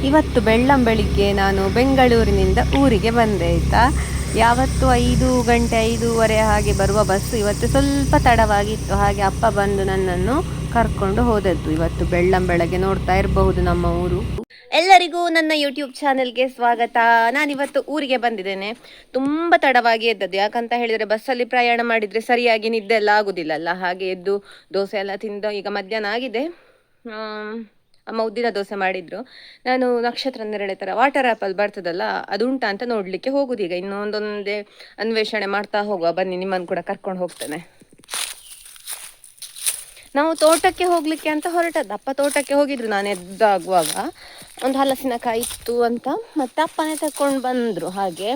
ಇವತ್ತು ಬೆಳ್ಳಂಬೆಳಿಗ್ಗೆ ನಾನು ಬೆಂಗಳೂರಿನಿಂದ ಊರಿಗೆ ಬಂದೆ ಆಯಿತಾ. ಯಾವತ್ತು 5 ಗಂಟೆ 5:30 ಹಾಗೆ ಬರುವ ಬಸ್ಸು ಇವತ್ತು ಸ್ವಲ್ಪ ತಡವಾಗಿತ್ತು. ಹಾಗೆ ಅಪ್ಪ ಬಂದು ನನ್ನನ್ನು ಕರ್ಕೊಂಡು ಹೋದದ್ದು. ಇವತ್ತು ಬೆಳ್ಳಂಬೆಳಗ್ಗೆ ನೋಡ್ತಾ ಇರಬಹುದು ನಮ್ಮ ಊರು. ಎಲ್ಲರಿಗೂ ನನ್ನ ಯೂಟ್ಯೂಬ್ ಚಾನೆಲ್ಗೆ ಸ್ವಾಗತ. ನಾನಿವತ್ತು ಊರಿಗೆ ಬಂದಿದ್ದೇನೆ. ತುಂಬ ತಡವಾಗಿ ಎದ್ದದ್ದು, ಯಾಕಂತ ಹೇಳಿದರೆ ಬಸ್ಸಲ್ಲಿ ಪ್ರಯಾಣ ಮಾಡಿದರೆ ಸರಿಯಾಗಿ ನಿದ್ದೆ ಎಲ್ಲ ಆಗುದಿಲ್ಲಲ್ಲ. ಹಾಗೆ ಎದ್ದು ದೋಸೆ ಎಲ್ಲ ತಿಂದು ಈಗ ಮಧ್ಯಾಹ್ನ ಆಗಿದೆ. ಅಮ್ಮ ಉದ್ದಿನ ದೋಸೆ ಮಾಡಿದ್ರು. ನಾನು ನಕ್ಷತ್ರ ನೇರಳೆ ಥರ ವಾಟರ್ ಆ್ಯಪಲ್ ಬರ್ತದಲ್ಲ, ಅದು ಉಂಟಾ ಅಂತ ನೋಡಲಿಕ್ಕೆ ಹೋಗುದೀಗ. ಇನ್ನೊಂದೊಂದೇ ಅನ್ವೇಷಣೆ ಮಾಡ್ತಾ ಹೋಗುವ ಬನ್ನಿ, ನಿಮ್ಮನ್ನು ಕೂಡ ಕರ್ಕೊಂಡು ಹೋಗ್ತೇನೆ. ನಾವು ತೋಟಕ್ಕೆ ಹೋಗ್ಲಿಕ್ಕೆ ಅಂತ ಹೊರಟದ್ದು. ಅಪ್ಪ ತೋಟಕ್ಕೆ ಹೋಗಿದ್ರು ನಾನು ಎದ್ದಾಗುವಾಗ. ಒಂದು ಹಲಸಿನಕಾಯಿ ಇತ್ತು ಅಂತ ಮತ್ತೆ ಅಪ್ಪನೇ ತಕೊಂಡು ಬಂದರು. ಹಾಗೆ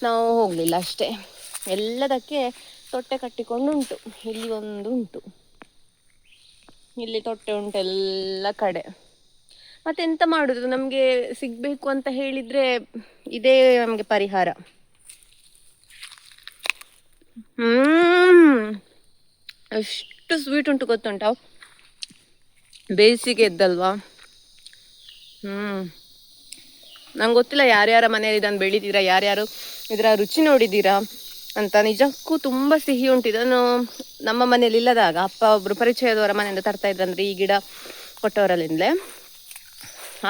ನಾವು ಹೋಗಲಿಲ್ಲ ಅಷ್ಟೇ. ಎಲ್ಲದಕ್ಕೆ ತೊಟ್ಟೆ ಕಟ್ಟಿಕೊಂಡು ಉಂಟು. ಇಲ್ಲಿ ಒಂದು ಉಂಟು, ಇಲ್ಲಿ ತೊಟ್ಟೆ ಉಂಟು ಎಲ್ಲ ಕಡೆ. ಮತ್ತೆ ಎಂತ ಮಾಡುದು, ನಮಗೆ ಸಿಗಬೇಕು ಅಂತ ಹೇಳಿದರೆ ಇದೇ ನಮಗೆ ಪರಿಹಾರ. ಎಷ್ಟು ಸ್ವೀಟ್ ಉಂಟು ಗೊತ್ತುಂಟ, ಬೇಸಿಗೆ ಎದ್ದಲ್ವಾ. ನಂಗೆ ಗೊತ್ತಿಲ್ಲ ಯಾರ್ಯಾರ ಮನೆಯಲ್ಲಿ ಇದನ್ನು ಬೆಳಿತೀರಾ, ಯಾರ್ಯಾರು ಇದರ ರುಚಿ ನೋಡಿದ್ದೀರಾ ಅಂತ. ನಿಜಕ್ಕೂ ತುಂಬ ಸಿಹಿ ಉಂಟು. ಇದನ್ನು ನಮ್ಮ ಮನೇಲಿ ಇಲ್ಲದಾಗ ಅಪ್ಪ ಒಬ್ಬರು ಪರಿಚಯದವರ ಮನೆಯಿಂದ ತರ್ತಾ ಇದ್ರಂದ್ರೆ, ಈ ಗಿಡ ಕೊಟ್ಟವರಲ್ಲಿಂದಲೇ.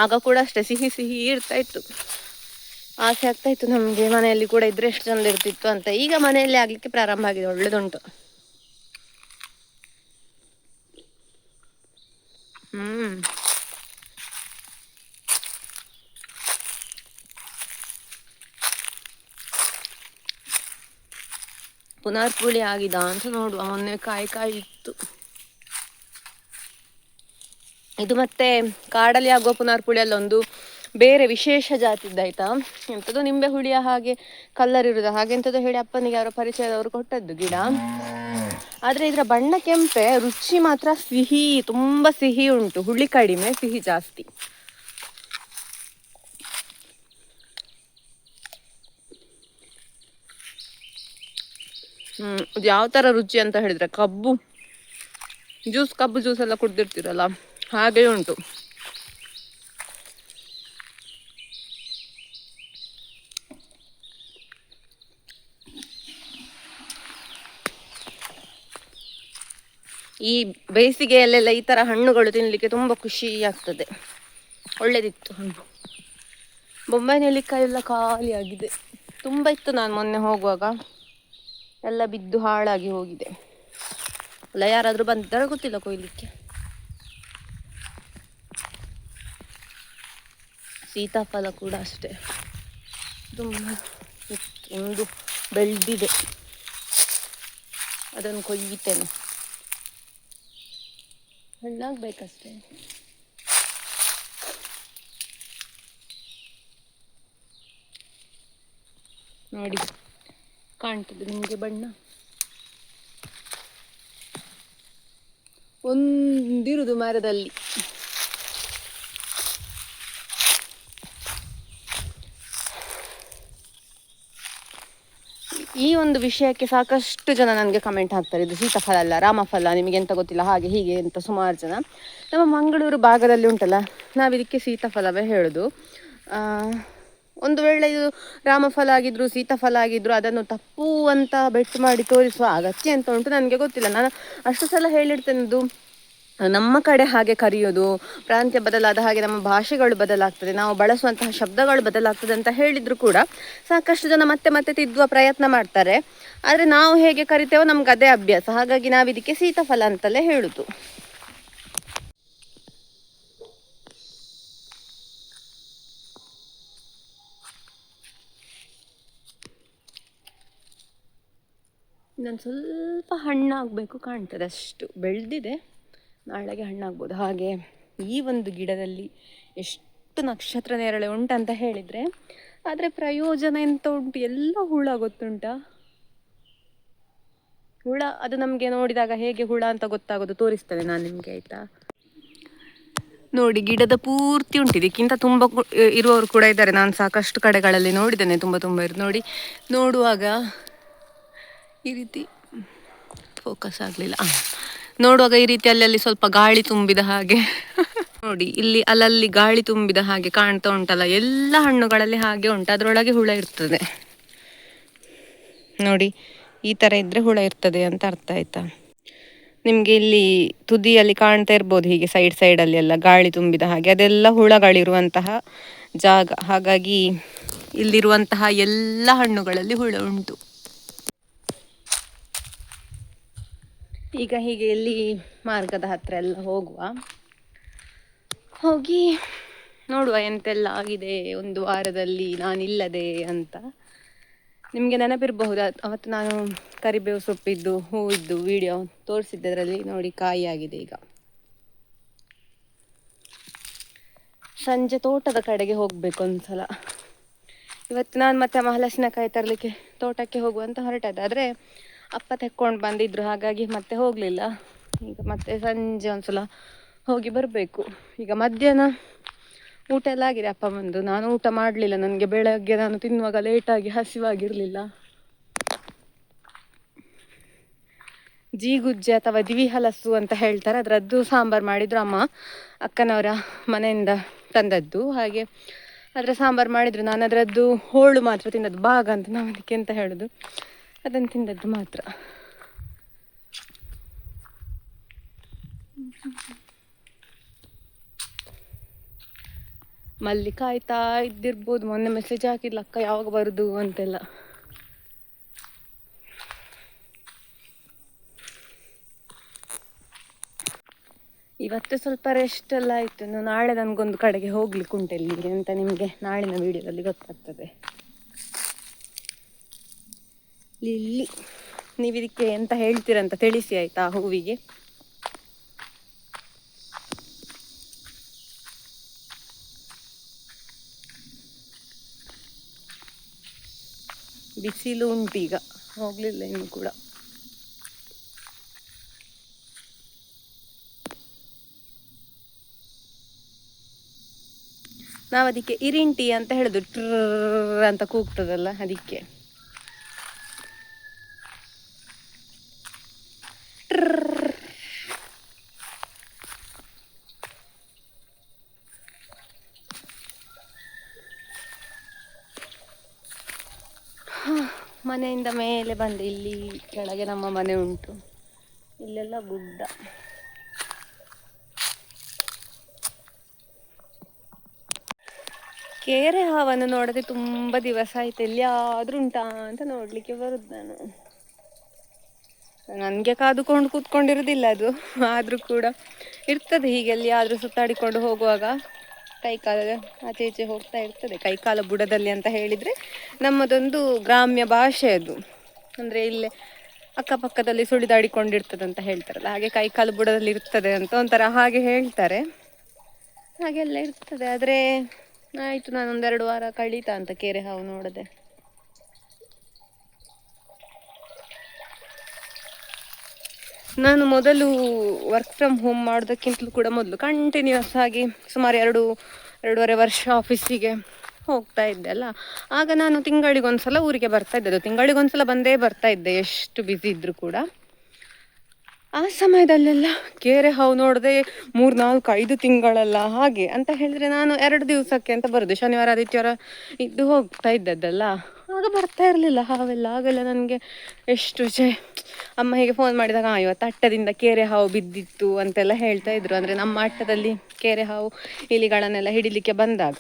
ಆಗ ಕೂಡ ಅಷ್ಟೇ ಸಿಹಿ ಸಿಹಿ ಇರ್ತಾ ಇತ್ತು. ಆಸೆ ಆಗ್ತಾ ಇತ್ತು ನಮಗೆ ಮನೆಯಲ್ಲಿ ಕೂಡ ಇದ್ರೆ ಎಷ್ಟು ಚಂದ ಇರ್ತಿತ್ತು ಅಂತ. ಈಗ ಮನೆಯಲ್ಲಿ ಆಗ್ಲಿಕ್ಕೆ ಪ್ರಾರಂಭ ಆಗಿದೆ, ಒಳ್ಳೇದುಂಟು. ಪುನರ್ಪುಳಿ ಆಗಿದ ಅಂತ ನೋಡುವ. ಮೊನ್ನೆ ಕಾಯಿ ಇತ್ತು. ಇದು ಮತ್ತೆ ಕಾಡಲ್ಲಿ ಆಗುವ ಪುನರ್ಪುಳಿ ಅಲ್ಲ, ಒಂದು ಬೇರೆ ವಿಶೇಷ ಜಾತಿದ್ದಾಯ್ತಾ. ಎಂಥದ್ದು ನಿಂಬೆ ಹುಳಿಯ ಹಾಗೆ ಕಲ್ಲರ್ ಇರುವುದು ಹಾಗೆ ಎಂಥದ್ದು ಹೇಳಿ ಅಪ್ಪನಿಗೆ ಯಾರೋ ಪರಿಚಯದವರು ಕೊಟ್ಟದ್ದು ಗಿಡ. ಆದರೆ ಇದರ ಬಣ್ಣ ಕೆಂಪೆ, ರುಚಿ ಮಾತ್ರ ಸಿಹಿ, ತುಂಬ ಸಿಹಿ ಉಂಟು. ಹುಳಿ ಕಡಿಮೆ, ಸಿಹಿ ಜಾಸ್ತಿ. ಇದು ಯಾವ ಥರ ರುಚಿ ಅಂತ ಹೇಳಿದರೆ, ಕಬ್ಬು ಜ್ಯೂಸ್ ಎಲ್ಲ ಕುಡ್ದಿರ್ತೀರಲ್ಲ ಹಾಗೆ ಉಂಟು. ಈ ಬೇಸಿಗೆಯಲ್ಲೆಲ್ಲ ಈ ಥರ ಹಣ್ಣುಗಳು ತಿನ್ನಲಿಕ್ಕೆ ತುಂಬ ಖುಷಿ ಆಗ್ತದೆ. ಒಳ್ಳೇದಿತ್ತು ಹಣ್ಣು. ಬೊಂಬೈ ನೆಲ್ಲಿಕಾಯಿ ಎಲ್ಲ ಖಾಲಿ ಆಗಿದೆ. ತುಂಬ ಇತ್ತು, ನಾನು ಮೊನ್ನೆ ಹೋಗುವಾಗ ಎಲ್ಲ ಬಿದ್ದು ಹಾಳಾಗಿ ಹೋಗಿದೆ. ಅಲ್ಲ ಯಾರಾದರೂ ಬಂದಿದ್ದಾರೆ ಗೊತ್ತಿಲ್ಲ ಕೊಯ್ಲಿಕ್ಕೆ. ಸೀತಾಫಲ ಕೂಡ ಅಷ್ಟೇ, ತುಂಬ ಒಂದು ಬೆಳೆದಿದೆ. ಅದನ್ನು ಕೊಯ್ಯುತ್ತೇನೆ, ಹಣ್ಣಾಗಬೇಕಷ್ಟೇ. ನೋಡಿ ಕಾಣ್ತದೆ ನಿಮಗೆ ಬಣ್ಣ. ಒಂದಿರುದು ಮರದಲ್ಲಿ. ಈ ಒಂದು ವಿಷಯಕ್ಕೆ ಸಾಕಷ್ಟು ಜನ ನನಗೆ ಕಮೆಂಟ್ ಹಾಕ್ತಾರೆ, ಇದು ಸೀತಾಫಲ ಅಲ್ಲ ರಾಮಫಲ, ನಿಮಗೆ ಎಂತ ಗೊತ್ತಿಲ್ಲ ಹಾಗೆ ಹೀಗೆ ಅಂತ ಸುಮಾರು ಜನ. ನಮ್ಮ ಮಂಗಳೂರು ಭಾಗದಲ್ಲಿ ಉಂಟಲ್ಲ, ನಾವಿದಕ್ಕೆ ಸೀತಾಫಲವೇ ಹೇಳೋದು. ಒಂದು ವೇಳೆ ಇದು ರಾಮಫಲ ಆಗಿದ್ರು ಸೀತಾಫಲ ಆಗಿದ್ರು ಅದನ್ನು ತಪ್ಪು ಅಂತ ಬೆಟ್ಟು ಮಾಡಿ ತೋರಿಸುವ ಅಗತ್ಯ ಅಂತ ಉಂಟು ನನಗೆ ಗೊತ್ತಿಲ್ಲ. ನಾನು ಅಷ್ಟು ಸಲ ಹೇಳಿರ್ತೇನೆದು, ನಮ್ಮ ಕಡೆ ಹಾಗೆ ಕರೆಯೋದು, ಪ್ರಾಂತ್ಯ ಬದಲಾದ ಹಾಗೆ ನಮ್ಮ ಭಾಷೆಗಳು ಬದಲಾಗ್ತದೆ, ನಾವು ಬಳಸುವಂತಹ ಶಬ್ದಗಳು ಬದಲಾಗ್ತದೆ ಅಂತ ಹೇಳಿದ್ರು ಕೂಡ ಸಾಕಷ್ಟು ಜನ ಮತ್ತೆ ಮತ್ತೆ ತಿದ್ದುವ ಪ್ರಯತ್ನ ಮಾಡ್ತಾರೆ. ಆದರೆ ನಾವು ಹೇಗೆ ಕರಿತೇವೋ ನಮ್ಗೆ ಅದೇ ಅಭ್ಯಾಸ. ಹಾಗಾಗಿ ನಾವಿದಕ್ಕೆ ಸೀತಾಫಲ ಅಂತಲೇ ಹೇಳುದು. ಇನ್ನೊಂದು ಸ್ವಲ್ಪ ಹಣ್ಣಾಗಬೇಕು ಕಾಣ್ತದೆ, ಅಷ್ಟು ಬೆಳೆದಿದೆ, ನಾಳೆಗೆ ಹಣ್ಣಾಗ್ಬೋದು. ಹಾಗೆ ಈ ಒಂದು ಗಿಡದಲ್ಲಿ ಎಷ್ಟು ನಕ್ಷತ್ರ ನೇರಳೆ ಉಂಟಂತ ಹೇಳಿದರೆ, ಆದರೆ ಪ್ರಯೋಜನ ಎಂತ ಉಂಟು, ಎಲ್ಲ ಹುಳ ಗೊತ್ತುಂಟ. ಹುಳ ಅದು ನಮಗೆ ನೋಡಿದಾಗ ಹೇಗೆ ಹುಳ ಅಂತ ಗೊತ್ತಾಗೋದು ತೋರಿಸ್ತೇನೆ ನಾನು ನಿಮಗೆ, ಆಯಿತಾ. ನೋಡಿ ಗಿಡದ ಪೂರ್ತಿ ಉಂಟು, ಇದಕ್ಕಿಂತ ತುಂಬ ಇರುವವರು ಕೂಡ ಇದ್ದಾರೆ. ನಾನು ಸಾಕಷ್ಟು ಕಡೆಗಳಲ್ಲಿ ನೋಡಿದ್ದೇನೆ, ತುಂಬ ಇರೋದು. ನೋಡಿ, ನೋಡುವಾಗ ಈ ರೀತಿ ಫೋಕಸ್ ಆಗಲಿಲ್ಲ. ನೋಡುವಾಗ ಈ ರೀತಿ ಅಲ್ಲಲ್ಲಿ ಸ್ವಲ್ಪ ಗಾಳಿ ತುಂಬಿದ ಹಾಗೆ ನೋಡಿ ಇಲ್ಲಿ ಅಲ್ಲಲ್ಲಿ ಗಾಳಿ ತುಂಬಿದ ಹಾಗೆ ಕಾಣ್ತಾ ಉಂಟಲ್ಲ, ಎಲ್ಲ ಹಣ್ಣುಗಳಲ್ಲಿ ಹಾಗೆ ಉಂಟು, ಅದರೊಳಗೆ ಹುಳ ಇರ್ತದೆ ನೋಡಿ. ಈ ತರ ಇದ್ರೆ ಹುಳ ಇರ್ತದೆ ಅಂತ ಅರ್ಥ ಆಯ್ತಾ. ನಿಮ್ಗೆ ಇಲ್ಲಿ ತುದಿಯಲ್ಲಿ ಕಾಣ್ತಾ ಇರ್ಬೋದು, ಹೀಗೆ ಸೈಡ್ ಸೈಡ್ ಅಲ್ಲಿ ಎಲ್ಲ ಗಾಳಿ ತುಂಬಿದ ಹಾಗೆ, ಅದೆಲ್ಲ ಹುಳಗಳಿರುವಂತಹ ಜಾಗ. ಹಾಗಾಗಿ ಇಲ್ಲಿರುವಂತಹ ಎಲ್ಲ ಹಣ್ಣುಗಳಲ್ಲಿ ಹುಳ ಉಂಟು. ಈಗ ಹೀಗೆ ಇಲ್ಲಿ ಮಾರ್ಗದ ಹತ್ರ ಎಲ್ಲ ಹೋಗಿ ನೋಡುವ ಎಂತೆಲ್ಲ ಆಗಿದೆ ಒಂದು ವಾರದಲ್ಲಿ ನಾನಿಲ್ಲದೆ ಅಂತ. ನಿಮಗೆ ನೆನಪಿರಬಹುದು, ಅವತ್ತು ನಾನು ಕರಿಬೇವು ಸೊಪ್ಪಿದ್ದು ಹೂವಿದ್ದು ವಿಡಿಯೋ ತೋರಿಸಿದ್ದರಲ್ಲಿ ನೋಡಿ, ಕಾಯಿ ಆಗಿದೆ. ಈಗ ಸಂಜೆ ತೋಟದ ಕಡೆಗೆ ಹೋಗ್ಬೇಕು ಒಂದ್ಸಲ. ಇವತ್ತು ನಾನು ಮತ್ತೆ ಹಲಸಿನಕಾಯಿ ತರಲಿಕ್ಕೆ ತೋಟಕ್ಕೆ ಹೋಗುವಂತ ಹೊರಟದ್ದು, ಆದರೆ ಅಪ್ಪ ತೆಕ್ಕೊಂಡು ಬಂದಿದ್ರು, ಹಾಗಾಗಿ ಮತ್ತೆ ಹೋಗಲಿಲ್ಲ. ಈಗ ಮತ್ತೆ ಸಂಜೆ ಒಂದ್ಸಲ ಹೋಗಿ ಬರಬೇಕು. ಈಗ ಮಧ್ಯಾಹ್ನ ಊಟ ಎಲ್ಲ ಆಗಿದೆ ಅಪ್ಪ ಬಂದು, ನಾನು ಊಟ ಮಾಡಲಿಲ್ಲ. ನನಗೆ ಬೆಳಗ್ಗೆ ನಾನು ತಿನ್ನುವಾಗ ಲೇಟಾಗಿ ಹಸಿವಾಗಿರಲಿಲ್ಲ. ಜೀಗುಜ್ಜೆ ಅಥವಾ ದಿವಿ ಹಲಸು ಅಂತ ಹೇಳ್ತಾರೆ, ಅದರದ್ದು ಸಾಂಬಾರು ಮಾಡಿದ್ರು ಅಮ್ಮ, ಅಕ್ಕನವರ ಮನೆಯಿಂದ ತಂದದ್ದು. ಹಾಗೆ ಅದರ ಸಾಂಬಾರು ಮಾಡಿದ್ರು. ನಾನು ಅದರದ್ದು ಹೋಳು ಮಾತ್ರ ತಿಂದದ್ದು, ಭಾಗ ಅಂತ ನಾವು ಅದಕ್ಕೆ ಅಂತ ಹೇಳೋದು, ಅದನ್ನು ತಿಂದದ್ದು ಮಾತ್ರ. ಮಲ್ಲಿ ಕಾಯ್ತಾ ಇದ್ದಿರ್ಬೋದು, ಮೊನ್ನೆ ಮೆಸೇಜ್ ಹಾಕಿದ್ಲು ಅಕ್ಕ ಯಾವಾಗ ಬರುದು ಅಂತೆಲ್ಲ. ಇವತ್ತು ಸ್ವಲ್ಪ ರೆಸ್ಟ್ ಎಲ್ಲ ಆಯ್ತು. ನಾಳೆ ನನಗೊಂದು ಕಡೆಗೆ ಹೋಗ್ಲಿಕ್ಕೆ ಉಂಟು, ಎಲ್ಲಿಗೆ ಅಂತ ನಿಮಗೆ ನಾಳಿನ ವಿಡಿಯೋದಲ್ಲಿ ಗೊತ್ತಾಗ್ತದೆ. ಲಿಲ್ಲಿ, ನೀವು ಇದಕ್ಕೆ ಎಂತ ಹೇಳ್ತೀರಂತ ತಿಳಿಸಿ ಆಯ್ತಾ. ಹೂವಿಗೆ ಬಿಸಿಲು ಉಂಟು, ಈಗ ಹೋಗ್ಲಿಲ್ಲ ಇನ್ನು ಕೂಡ. ನಾವು ಅದಕ್ಕೆ ಇರಿಂಟಿ ಅಂತ ಹೇಳುದು, ಟ್ರ ಅಂತ ಕೂಗ್ತದಲ್ಲ ಅದಕ್ಕೆ. ಮನೆಯಿಂದ ಮೇಲೆ ಬಂದೆ, ಇಲ್ಲಿ ಕೆಳಗೆ ನಮ್ಮ ಮನೆ ಉಂಟು, ಇಲ್ಲೆಲ್ಲ ಗುಡ್ಡ. ಕೇರೆ ಹಾವನ್ನು ನೋಡದೆ ತುಂಬಾ ದಿವಸ ಆಯ್ತು. ಎಲ್ಲಿಯಾದ್ರೂ ಉಂಟಾ ಅಂತ ನೋಡ್ಲಿಕ್ಕೆ ಬರುದು ನಾನು. ನನಗೆ ಕಾದುಕೊಂಡು ಕೂತ್ಕೊಂಡಿರೋದಿಲ್ಲ ಅದು, ಆದ್ರೂ ಕೂಡ ಇರ್ತದೆ ಹೀಗೆ ಎಲ್ಲಿಯಾದ್ರೂ ಸುತ್ತಾಡಿಕೊಂಡು ಹೋಗುವಾಗ ಕೈಕಾಲ ಆಚೆ ಈಚೆ ಹೋಗ್ತಾ ಇರ್ತದೆ. ಕೈಕಾಲ ಬುಡದಲ್ಲಿ ಅಂತ ಹೇಳಿದ್ರೆ ನಮ್ಮದೊಂದು ಗ್ರಾಮ್ಯ ಭಾಷೆ ಅದು. ಅಂದ್ರೆ ಇಲ್ಲೇ ಅಕ್ಕಪಕ್ಕದಲ್ಲಿ ಸುಳಿದಾಡಿಕೊಂಡಿರ್ತದೆ ಅಂತ ಹೇಳ್ತಾರಲ್ಲ, ಹಾಗೆ ಕೈಕಾಲು ಬುಡದಲ್ಲಿ ಇರ್ತದೆ ಅಂತ ಒಂಥರ ಹಾಗೆ ಹೇಳ್ತಾರೆ. ಹಾಗೆಲ್ಲ ಇರ್ತದೆ. ಆದ್ರೆ ಆಯ್ತು, ನಾನೊಂದು 2 ವಾರ ಕಳೀತಾ ಅಂತ ಕೇರೆ ಹಾವು ನೋಡದೆ. ನಾನು ಮೊದಲು ವರ್ಕ್ ಫ್ರಮ್ ಹೋಮ್ ಮಾಡೋದಕ್ಕಿಂತಲೂ ಕೂಡ ಮೊದಲು ಕಂಟಿನ್ಯೂಸ್ ಆಗಿ ಸುಮಾರು 2-2.5 ವರ್ಷ ಆಫೀಸಿಗೆ ಹೋಗ್ತಾ ಇದ್ದೆ ಅಲ್ಲ, ಆಗ ನಾನು ತಿಂಗಳಿಗೊಂದ್ಸಲ ಊರಿಗೆ ಬರ್ತಾ ಇದ್ದದ್ದು. ತಿಂಗಳಿಗೊಂದ್ಸಲ ಬಂದೇ ಬರ್ತಾ ಇದ್ದೆ, ಎಷ್ಟು ಬ್ಯುಸಿ ಇದ್ರು ಕೂಡ. ಆ ಸಮಯದಲ್ಲೆಲ್ಲ ಕೇರೆ ಹಾವು ನೋಡದೆ 3-4-5 ತಿಂಗಳಲ್ಲ ಹಾಗೆ ಅಂತ ಹೇಳಿದ್ರೆ, ನಾನು 2 ದಿವಸಕ್ಕೆ ಅಂತ ಬರುದು, ಶನಿವಾರ ಆದಿತ್ಯವಾರ ಇದ್ದು ಹೋಗ್ತಾ ಇದ್ದದ್ದಲ್ಲ. ಆಗ ಬರ್ತಾ ಇರಲಿಲ್ಲ ಹಾವೆಲ್ಲ. ಆಗೆಲ್ಲ ನನಗೆ ಎಷ್ಟು ಅಮ್ಮ ಹೀಗೆ ಫೋನ್ ಮಾಡಿದಾಗ, ಇವತ್ತು ಅಟ್ಟದಿಂದ ಕೇರೆ ಹಾವು ಬಿದ್ದಿತ್ತು ಅಂತೆಲ್ಲ ಹೇಳ್ತಾ ಇದ್ರು. ಅಂದರೆ ನಮ್ಮ ಅಟ್ಟದಲ್ಲಿ ಕೇರೆ ಹಾವು ಇಲಿಗಳನ್ನೆಲ್ಲ ಹಿಡಿಲಿಕ್ಕೆ ಬಂದಾಗ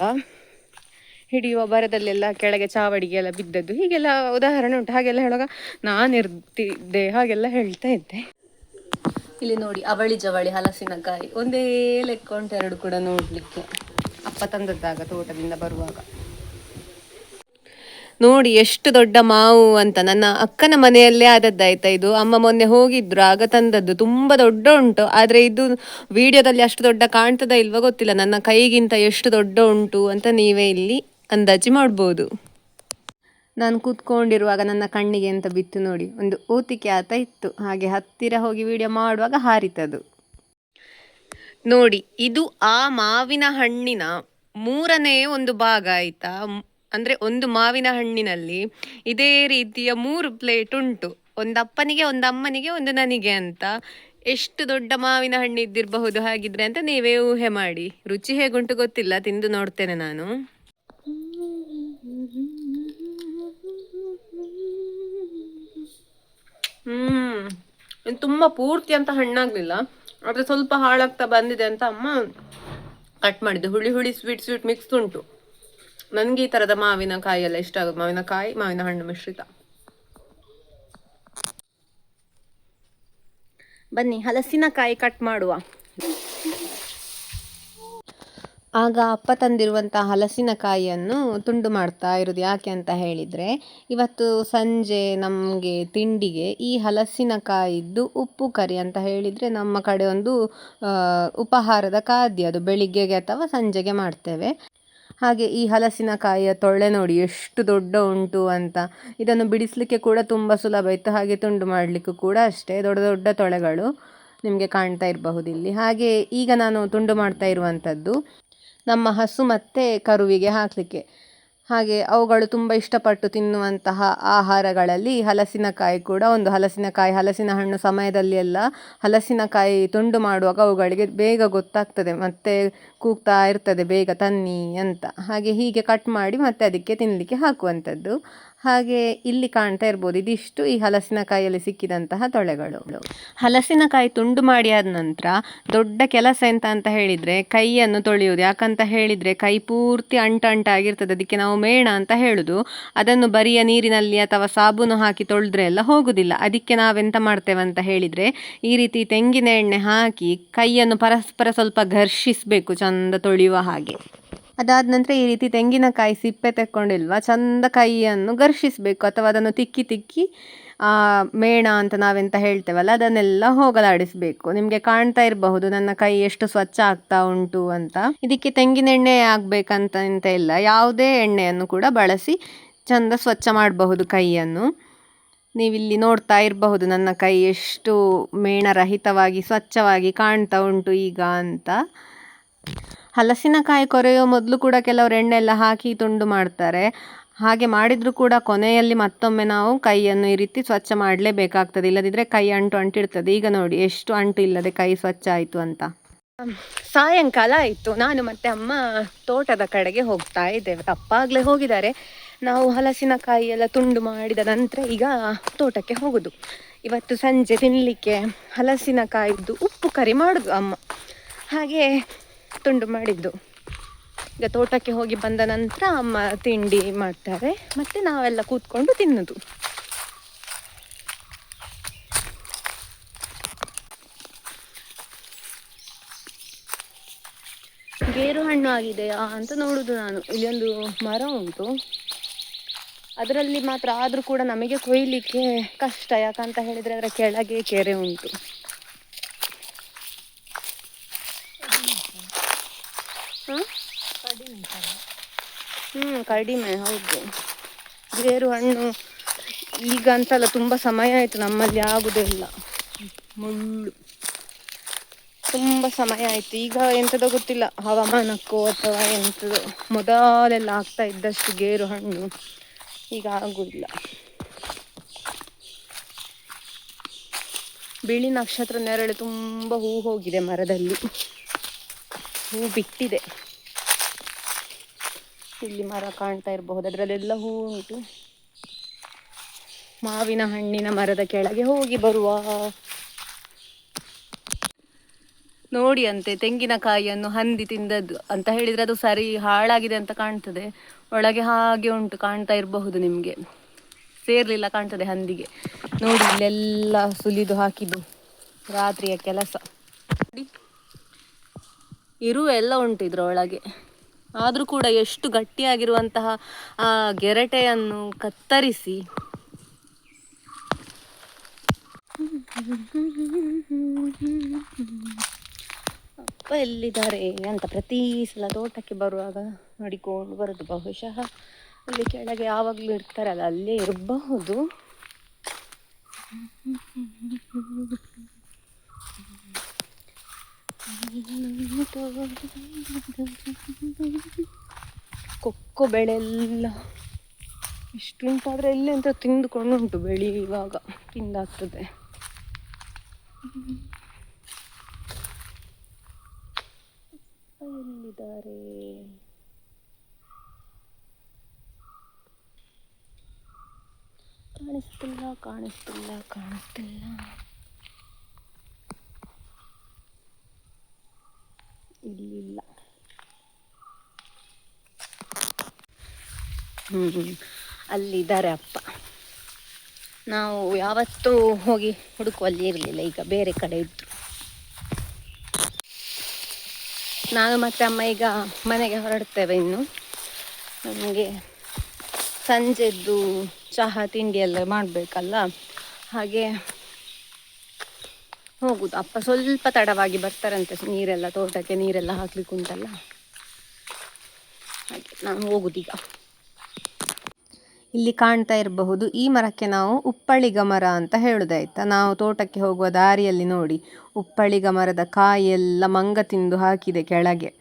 ಹಿಡಿಯುವ ಬರದಲ್ಲೆಲ್ಲ ಕೆಳಗೆ ಚಾವಡಿಗೆ ಎಲ್ಲ ಬಿದ್ದದ್ದು, ಹೀಗೆಲ್ಲ ಉದಾಹರಣೆ ಉಂಟು. ಹಾಗೆಲ್ಲ ಹೇಳುವಾಗ ನಾನು ಇರ್ತಿದ್ದೆ, ಹಾಗೆಲ್ಲ ಹೇಳ್ತಾ ಇದ್ದೆ. ಇಲ್ಲಿ ನೋಡಿ, ಅವಳಿ ಜವಳಿ ಹಲಸಿನಕಾಯಿ ಒಂದೇ ಲೆಕ್ಕ ಉಂಟು, 2 ಕೂಡ ನೋಡ್ಲಿಕ್ಕೆ. ಅಪ್ಪ ತಂದದ್ದಾಗ ತೋಟದಿಂದ ಬರುವಾಗ ನೋಡಿ ಎಷ್ಟು ದೊಡ್ಡ ಮಾವು ಅಂತ. ನನ್ನ ಅಕ್ಕನ ಮನೆಯಲ್ಲೇ ಆದದ್ದಾಯ್ತಾ ಇದು. ಅಮ್ಮ ಮೊನ್ನೆ ಹೋಗಿದ್ರು, ಆಗ ತಂದದ್ದು. ತುಂಬಾ ದೊಡ್ಡ ಉಂಟು, ಆದ್ರೆ ಇದು ವಿಡಿಯೋದಲ್ಲಿ ಅಷ್ಟು ದೊಡ್ಡ ಕಾಣ್ತದ ಇಲ್ವಾ ಗೊತ್ತಿಲ್ಲ. ನನ್ನ ಕೈಗಿಂತ ಎಷ್ಟು ದೊಡ್ಡ ಉಂಟು ಅಂತ ನೀವೇ ಇಲ್ಲಿ ಅಂದಾಜಿ ಮಾಡ್ಬೋದು. ನಾನು ಕೂತ್ಕೊಂಡಿರುವಾಗ ನನ್ನ ಕಣ್ಣಿಗೆ ಅಂತ ಬಿತ್ತು ನೋಡಿ, ಒಂದು ಓತಿಕೆ ಆತ ಇತ್ತು. ಹಾಗೆ ಹತ್ತಿರ ಹೋಗಿ ವಿಡಿಯೋ ಮಾಡುವಾಗ ಹಾರಿತದು ನೋಡಿ. ಇದು ಆ ಮಾವಿನ ಹಣ್ಣಿನ 3ನೇ ಒಂದು ಭಾಗ ಆಯ್ತಾ. ಅಂದ್ರೆ ಒಂದು ಮಾವಿನ ಹಣ್ಣಿನಲ್ಲಿ ಇದೇ ರೀತಿಯ 3 ಪ್ಲೇಟ್ ಉಂಟು, ಒಂದು ಅಪ್ಪನಿಗೆ, ಒಂದು ಅಮ್ಮನಿಗೆ, ಒಂದು ನನಗೆ ಅಂತ. ಎಷ್ಟು ದೊಡ್ಡ ಮಾವಿನ ಹಣ್ಣು ಇದ್ದಿರಬಹುದು ಹಾಗಿದ್ರೆ ಅಂತ ನೀವೇ ಊಹೆ ಮಾಡಿ. ರುಚಿ ಹೇಗುಂಟು ಗೊತ್ತಿಲ್ಲ, ತಿಂದು ನೋಡ್ತೇನೆ ನಾನು. ತುಂಬ ಪೂರ್ತಿ ಅಂತ ಹಣ್ಣಾಗ್ಲಿಲ್ಲ, ಆದರೆ ಸ್ವಲ್ಪ ಹಾಳಾಗ್ತಾ ಬಂದಿದೆ ಅಂತ ಅಮ್ಮ ಕಟ್ ಮಾಡಿದ್ದು. ಹುಳಿ ಹುಳಿ ಸ್ವೀಟ್ ಸ್ವೀಟ್ ಮಿಕ್ಸ್ ಉಂಟು. ನನಗೆ ಈ ಥರದ ಮಾವಿನಕಾಯಿ ಎಲ್ಲ ಇಷ್ಟ ಆಗುತ್ತೆ, ಮಾವಿನಕಾಯಿ ಮಾವಿನ ಹಣ್ಣು ಮಿಶ್ರಿತ. ಬನ್ನಿ ಹಲಸಿನಕಾಯಿ ಕಟ್ ಮಾಡುವ. ಆಗ ಅಪ್ಪ ತಂದಿರುವಂಥ ಹಲಸಿನಕಾಯಿಯನ್ನು ತುಂಡು ಮಾಡ್ತಾ ಇರೋದು. ಯಾಕೆ ಅಂತ ಹೇಳಿದರೆ, ಇವತ್ತು ಸಂಜೆ ನಮಗೆ ತಿಂಡಿಗೆ ಈ ಹಲಸಿನಕಾಯಿದ್ದು ಉಪ್ಪು ಕರಿ ಅಂತ ಹೇಳಿದರೆ ನಮ್ಮ ಕಡೆ ಒಂದು ಉಪಹಾರದ ಖಾದ್ಯ, ಅದು ಬೆಳಿಗ್ಗೆಗೆ ಅಥವಾ ಸಂಜೆಗೆ ಮಾಡ್ತೇವೆ. ಹಾಗೆ ಈ ಹಲಸಿನಕಾಯಿಯ ತೊಳೆ ನೋಡಿ ಎಷ್ಟು ದೊಡ್ಡ ಉಂಟು ಅಂತ. ಇದನ್ನು ಬಿಡಿಸಲಿಕ್ಕೆ ಕೂಡ ತುಂಬ ಸುಲಭ ಇತ್ತು, ಹಾಗೆ ತುಂಡು ಮಾಡಲಿಕ್ಕೂ ಕೂಡ ಅಷ್ಟೇ ದೊಡ್ಡ ದೊಡ್ಡ ತೊಳೆಗಳು ನಿಮಗೆ ಕಾಣ್ತಾ ಇರಬಹುದು ಇಲ್ಲಿ. ಹಾಗೆ ಈಗ ನಾನು ತುಂಡು ಮಾಡ್ತಾ ಇರುವಂಥದ್ದು ನಮ್ಮ ಹಸು ಮತ್ತು ಕರುವಿಗೆ ಹಾಕಲಿಕ್ಕೆ. ಹಾಗೆ ಅವುಗಳು ತುಂಬ ಇಷ್ಟಪಟ್ಟು ತಿನ್ನುವಂತಹ ಆಹಾರಗಳಲ್ಲಿ ಹಲಸಿನಕಾಯಿ ಕೂಡ ಒಂದು. ಹಲಸಿನ ಹಣ್ಣು ಸಮಯದಲ್ಲಿ ಎಲ್ಲ ಹಲಸಿನಕಾಯಿ ತುಂಡು ಮಾಡುವಾಗ ಅವುಗಳಿಗೆ ಬೇಗ ಗೊತ್ತಾಗ್ತದೆ, ಮತ್ತು ಕೂಗ್ತಾ ಇರ್ತದೆ ಬೇಗ ತನ್ನಿ ಅಂತ. ಹಾಗೆ ಹೀಗೆ ಕಟ್ ಮಾಡಿ ಮತ್ತೆ ಅದಕ್ಕೆ ತಿನ್ನಲಿಕ್ಕೆ ಹಾಕುವಂಥದ್ದು. ಹಾಗೆ ಇಲ್ಲಿ ಕಾಣ್ತಾ ಇರ್ಬೋದು, ಇದಿಷ್ಟು ಈ ಹಲಸಿನಕಾಯಿಯಲ್ಲಿ ಸಿಕ್ಕಿದಂತಹ ತೊಳೆಗಳು. ಹಲಸಿನಕಾಯಿ ತುಂಡು ಮಾಡಿ ಆದ ನಂತರ ದೊಡ್ಡ ಕೆಲಸ ಅಂತ ಹೇಳಿದರೆ ಕೈಯನ್ನು ತೊಳೆಯುವುದು. ಯಾಕಂತ ಹೇಳಿದರೆ ಕೈ ಪೂರ್ತಿ ಅಂಟಾಗಿರ್ತದೆ, ಅದಕ್ಕೆ ನಾವು ಮೇಣ ಅಂತ ಹೇಳುದು. ಅದನ್ನು ಬರಿಯ ನೀರಿನಲ್ಲಿ ಅಥವಾ ಸಾಬೂನು ಹಾಕಿ ತೊಳೆದ್ರೆ ಎಲ್ಲ ಹೋಗುದಿಲ್ಲ. ಅದಕ್ಕೆ ನಾವೆಂತ ಮಾಡ್ತೇವೆ ಅಂತ ಹೇಳಿದರೆ, ಈ ರೀತಿ ತೆಂಗಿನ ಎಣ್ಣೆ ಹಾಕಿ ಕೈಯನ್ನು ಪರಸ್ಪರ ಸ್ವಲ್ಪ ಘರ್ಷಿಸಬೇಕು ಚಂದ ತೊಳೆಯುವ ಹಾಗೆ. ಅದಾದ ನಂತರ ಈ ರೀತಿ ತೆಂಗಿನಕಾಯಿ ಸಿಪ್ಪೆ ತೆಕ್ಕೊಂಡಿಲ್ವಾ, ಚಂದ ಕೈಯನ್ನು ಘರ್ಷಿಸಬೇಕು, ಅಥವಾ ಅದನ್ನು ತಿಕ್ಕಿ ಮೇಣ ಅಂತ ನಾವೆಂತ ಹೇಳ್ತೇವಲ್ಲ ಅದನ್ನೆಲ್ಲ ಹೋಗಲಾಡಿಸಬೇಕು. ನಿಮಗೆ ಕಾಣ್ತಾ ಇರಬಹುದು ನನ್ನ ಕೈ ಎಷ್ಟು ಸ್ವಚ್ಛ ಆಗ್ತಾ ಉಂಟು ಅಂತ. ಇದಕ್ಕೆ ತೆಂಗಿನ ಎಣ್ಣೆ ಆಗಬೇಕಂತ ಇಲ್ಲ, ಯಾವುದೇ ಎಣ್ಣೆಯನ್ನು ಕೂಡ ಬಳಸಿ ಚಂದ ಸ್ವಚ್ಛ ಮಾಡಬಹುದು ಕೈಯನ್ನು. ನೀವಿಲ್ಲಿ ನೋಡ್ತಾ ಇರಬಹುದು ನನ್ನ ಕೈ ಎಷ್ಟು ಮೇಣರಹಿತವಾಗಿ ಸ್ವಚ್ಛವಾಗಿ ಕಾಣ್ತಾ ಉಂಟು ಈಗ ಅಂತ. ಹಲಸಿನಕಾಯಿ ಕೊರೆಯೋ ಮೊದಲು ಕೂಡ ಕೆಲವರು ಎಣ್ಣೆ ಎಲ್ಲ ಹಾಕಿ ತುಂಡು ಮಾಡ್ತಾರೆ. ಹಾಗೆ ಮಾಡಿದರೂ ಕೂಡ ಕೊನೆಯಲ್ಲಿ ಮತ್ತೊಮ್ಮೆ ನಾವು ಕೈಯನ್ನು ಈ ರೀತಿ ಸ್ವಚ್ಛ ಮಾಡಲೇಬೇಕಾಗ್ತದೆ, ಇಲ್ಲದಿದ್ದರೆ ಕೈ ಅಂಟಿರ್ತದೆ. ಈಗ ನೋಡಿ ಎಷ್ಟು ಅಂಟು ಇಲ್ಲದೆ ಕೈ ಸ್ವಚ್ಛ ಆಯಿತು ಅಂತ. ಸಾಯಂಕಾಲ ಆಯಿತು, ನಾನು ಮತ್ತು ಅಮ್ಮ ತೋಟದ ಕಡೆಗೆ ಹೋಗ್ತಾ ಇದ್ದೇವೆ. ಅಪ್ಪ ಆಗಲೇ ಹೋಗಿದ್ದಾರೆ. ನಾವು ಹಲಸಿನಕಾಯಿ ಎಲ್ಲ ತುಂಡು ಮಾಡಿದ ನಂತರ ಈಗ ತೋಟಕ್ಕೆ ಹೋಗೋದು. ಇವತ್ತು ಸಂಜೆ ತಿನ್ನಲಿಕ್ಕೆ ಹಲಸಿನಕಾಯಿದ್ದು ಉಪ್ಪು ಕರಿ ಮಾಡೋದು ಅಮ್ಮ, ಹಾಗೆ ತುಂಡು ಮಾಡಿದ್ದು. ಈಗ ತೋಟಕ್ಕೆ ಹೋಗಿ ಬಂದ ನಂತರ ಅಮ್ಮ ತಿಂಡಿ ಮಾಡ್ತಾರೆ, ಮತ್ತು ನಾವೆಲ್ಲ ಕೂತ್ಕೊಂಡು ತಿನ್ನೋದು. ಗೇರು ಹಣ್ಣು ಆಗಿದೆಯಾ ಅಂತ ನೋಡುದು ನಾನು. ಇಲ್ಲಿ ಒಂದು ಮರ ಉಂಟು, ಅದರಲ್ಲಿ ಮಾತ್ರ ಆದರೂ ಕೂಡ ನಮಗೆ ಕೊಯ್ಲಿಕ್ಕೆ ಕಷ್ಟ. ಯಾಕಂತ ಹೇಳಿದರೆ ಅದರ ಕೆಳಗೆ ಕೆರೆ ಉಂಟು. ಕಡಿಮೆ, ಹೌದು. ಗೇರು ಹಣ್ಣು ಈಗ ಅಂತಲ್ಲ, ತುಂಬ ಸಮಯ ಆಯಿತು ನಮ್ಮಲ್ಲಿ ಆಗುವುದಿಲ್ಲ. ಮುಳ್ಳು ತುಂಬ ಸಮಯ ಆಯಿತು. ಈಗ ಎಂಥದೋ ಗೊತ್ತಿಲ್ಲ, ಹವಾಮಾನಕ್ಕೋ ಅಥವಾ ಎಂಥದೋ. ಮೊದಲೆಲ್ಲ ಆಗ್ತಾ ಇದ್ದಷ್ಟು ಗೇರು ಹಣ್ಣು ಈಗ ಆಗುವುದಿಲ್ಲ. ಬಿಳಿ ನಕ್ಷತ್ರ ನೆರಳು ತುಂಬ ಹೂ ಹೋಗಿದೆ ಮರದಲ್ಲಿ, ಹೂ ಬಿಟ್ಟಿದೆ. ಇಲ್ಲಿ ಮರ ಕಾಣ್ತಾ ಇರಬಹುದು, ಅದರಲ್ಲೆಲ್ಲ ಹೂ ಉಂಟು. ಮಾವಿನ ಹಣ್ಣಿನ ಮರದ ಕೆಳಗೆ ಹೋಗಿ ಬರುವ. ನೋಡಿ ಅಂತೆ ತೆಂಗಿನಕಾಯಿಯನ್ನು ಹಂದಿ ತಿಂದದ್ದು ಅಂತ ಹೇಳಿದರೆ ಅದು ಸರಿ ಹಾಳಾಗಿದೆ ಅಂತ ಕಾಣ್ತದೆ. ಒಳಗೆ ಹಾಗೆ ಉಂಟು, ಕಾಣ್ತಾ ಇರಬಹುದು ನಿಮಗೆ. ಸೇರ್ಲಿಲ್ಲ ಕಾಣ್ತದೆ ಹಂದಿಗೆ. ನೋಡಿ ಇಲ್ಲೆಲ್ಲ ಸುಲಿದು ಹಾಕಿದ್ದು ರಾತ್ರಿಯ ಕೆಲಸ. ಇರುವ ಎಲ್ಲ ಉಂಟು ಇದರೊಳಗೆ. ಆದರೂ ಕೂಡ ಎಷ್ಟು ಗಟ್ಟಿಯಾಗಿರುವಂತಹ ಆ ಗೆರಟೆಯನ್ನು ಕತ್ತರಿಸಿ ಅಪ್ಪ ಎಲ್ಲಿದ್ದಾರೆ ಅಂತ ಪ್ರತಿ ಸಲ ತೋಟಕ್ಕೆ ಬರುವಾಗ ನೋಡಿಕೊಂಡು ಬರೋದು. ಬಹುಶಃ ಅಲ್ಲಿ ಕೆಳಗೆ ಯಾವಾಗಲೂ ಇರ್ತಾರಲ್ಲ, ಅಲ್ಲೇ ಇರಬಹುದು. ಕೊಕ್ಕೋ ಬೆಳೆಲ್ಲ ಇಷ್ಟುಂಟಾದರೆ ಎಲ್ಲಿ ಅಂತ ತಿಂದುಕೊಂಡು ಉಂಟು. ಬೆಳೆಯುವಾಗ ತಿಂದಾಗ್ತದೆ. ಎಲ್ಲಿದ್ದಾರೆ? ಕಾಣಿಸ್ತಿಲ್ಲ. ಇಲ್ಲಿಲ್ಲ. ಅಲ್ಲಿದ್ದಾರೆ ಅಪ್ಪ. ನಾವು ಯಾವತ್ತೂ ಹೋಗಿ ಹುಡುಕುವಲ್ಲಿ ಇರಲಿಲ್ಲ, ಈಗ ಬೇರೆ ಕಡೆ ಇದ್ರು. ನಾನು ಮತ್ತು ಅಮ್ಮ ಈಗ ಮನೆಗೆ ಹೊರಡ್ತೇವೆ. ಇನ್ನು ನಮಗೆ ಸಂಜೆದ್ದು ಚಹಾ ತಿಂಡಿ ಎಲ್ಲ ಮಾಡಬೇಕಲ್ಲ, ಹಾಗೆ ಹೋಗುದು. ಅಪ್ಪ ಸ್ವಲ್ಪ ತಡವಾಗಿ ಬರ್ತಾರಂತೆ, ತೋಟಕ್ಕೆ ನೀರೆಲ್ಲ ಹಾಕ್ಲಿಕ್ಕೆ ಉಂಟಲ್ಲ, ಹಾಗೆ ನಾನು ಹೋಗುದೀಗ. ಇಲ್ಲಿ ಕಾಣ್ತಾ ಇರಬಹುದು, ಈ ಮರಕ್ಕೆ ನಾವು ಉಪ್ಪಳಿಗ ಮರ ಅಂತ ಹೇಳುದಾಯ್ತಾ. ನಾವು ತೋಟಕ್ಕೆ ಹೋಗುವ ದಾರಿಯಲ್ಲಿ ನೋಡಿ, ಉಪ್ಪಳಿಗ ಮರದ ಕಾಯಿ ಎಲ್ಲ ಮಂಗ ತಿಂದು ಹಾಕಿದೆ ಕೆಳಗೆ.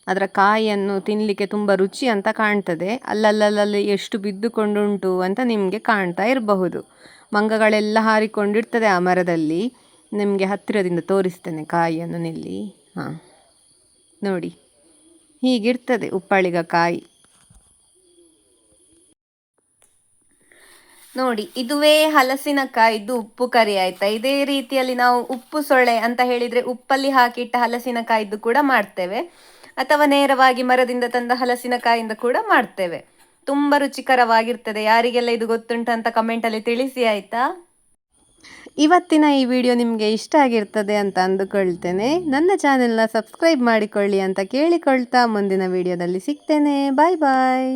ಅದರ ಕಾಯಿಯನ್ನು ತಿನ್ನಲಿಕ್ಕೆ ತುಂಬ ರುಚಿ ಅಂತ ಕಾಣ್ತದೆ. ಅಲ್ಲಲ್ಲಿ ಎಷ್ಟು ಬಿದ್ದುಕೊಂಡುಂಟು ಅಂತ ನಿಮಗೆ ಕಾಣ್ತಾ ಇರಬಹುದು. ಮಂಗಗಳೆಲ್ಲ ಹಾರಿಕೊಂಡಿರ್ತದೆ ಆ ಮರದಲ್ಲಿ. ನಿಮಗೆ ಹತ್ತಿರದಿಂದ ತೋರಿಸ್ತೇನೆ ಕಾಯಿಯನ್ನು. ನಿಲ್ಲಿ, ಹಾಂ ನೋಡಿ, ಹೀಗಿರ್ತದೆ ಉಪ್ಪಳಿಗ ಕಾಯಿ. ನೋಡಿ, ಇದುವೇ ಹಲಸಿನಕಾಯಿದ್ದು ಉಪ್ಪು ಕರಿ ಆಯ್ತಾ. ಇದೇ ರೀತಿಯಲ್ಲಿ ನಾವು ಉಪ್ಪು ಸೊಳ್ಳೆ ಅಂತ ಹೇಳಿದ್ರೆ ಉಪ್ಪಲ್ಲಿ ಹಾಕಿಟ್ಟ ಹಲಸಿನಕಾಯಿದ್ದು ಕೂಡ ಮಾಡ್ತೇವೆ, ಅಥವಾ ನೇರವಾಗಿ ಮರದಿಂದ ತಂದ ಹಲಸಿನಕಾಯಿಂದ ಕೂಡ ಮಾಡ್ತೇವೆ. ತುಂಬ ರುಚಿಕರವಾಗಿರ್ತದೆ. ಯಾರಿಗೆಲ್ಲ ಇದು ಗೊತ್ತುಂಟಂತ ಕಮೆಂಟಲ್ಲಿ ತಿಳಿಸಿ ಆಯ್ತಾ. ಇವತ್ತಿನ ಈ ವಿಡಿಯೋ ನಿಮಗೆ ಇಷ್ಟ ಆಗಿರ್ತದೆ ಅಂತ ಅಂದುಕೊಳ್ತೇನೆ. ನನ್ನ ಚಾನೆಲ್ನ ಸಬ್ಸ್ಕ್ರೈಬ್ ಮಾಡಿಕೊಳ್ಳಿ ಅಂತ ಕೇಳಿಕೊಳ್ತಾ ಮುಂದಿನ ವಿಡಿಯೋದಲ್ಲಿ ಸಿಗ್ತೇನೆ. ಬಾಯ್ ಬಾಯ್.